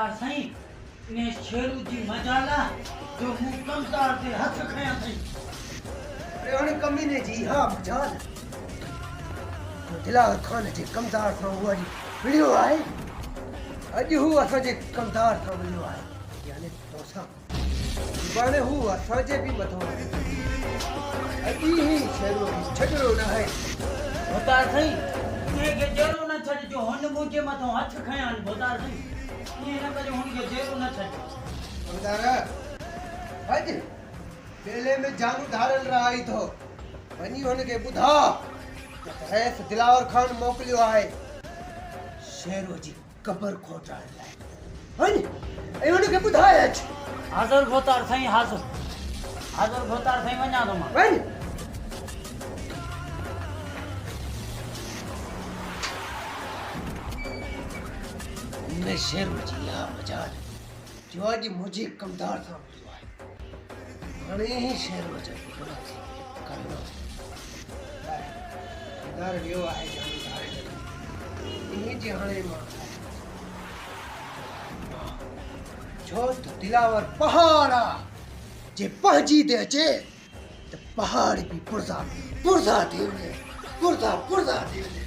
वतार सही ने शेरू जी मजाला जो मुंह कमदार दे हथ खया थई अरे उन कमीने जी हाँ मजाल तो दिलावर खान जे कमदार था हुआ जी वीडियो आए अज हु असा जे कमदार था वीडियो आए यानी तोसा बाने हु असा जे भी बतो अजी ही शेरू छडरो न है वतार सही ने के जेरो न छड जो हुन मुंजे मथो हथ खयान वतार सही ये न कजो हुन के जेरो न छड कमदार अज बेले में जानू धारल रहा तो वनी हुन के बुधा रैस दिलावर खान मोकलियो है शेरो जी कबर खोटाण लाए हन ए हुन के बुधाए अच हाज़िर वतार सही हाज़िर वतार सही वना तो मां वन मैं शेरू जी या मजाल जो आज मुझे कमदार था हने ही शेरू जी बड़ा करना कमदार लियो आहे जानी धारे ये जे हने मां जो तो दिलावर पहाड़ा जे पहुंची दे अचे तो पहाड़ भी पुरजा देवले पुरजा देवले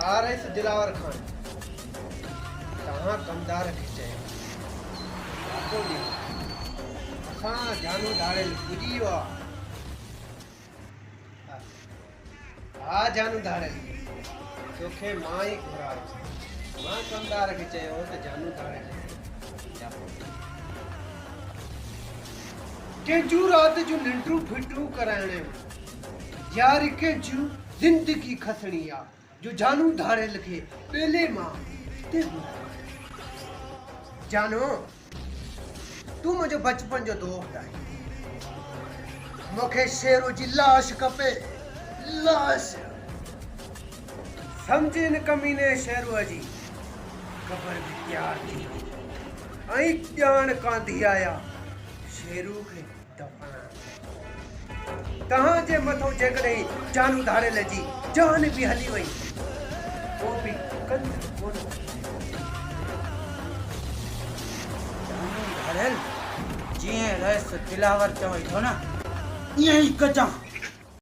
आ रहे से दिलावर खान कहाँ कमदार के चयो आपो दी असां जानू धाड़े बुझी वा आ जानू धाड़े तोखे मां ही घुरायो मां कमदार के चयो तो जानू धाड़े के जू रात जो निंटू फिटू कराने यार के जू जिंदगी खसणी आ जो जानू धाड़े लिखे पहले मां ते जानो तू मुझे बचपन जो दोस्त है मुखे शेरू जी लाश कपे लाश समझे न कमीने शेरू जी कबर भी प्यार थी आई ध्यान कांधी आया शेरू के दफना तहां जे मथो जगड़े जानू धारे लजी जान भी हली वई वो भी कंध कोन जी रस दिलावर चवई थो ना यही कचा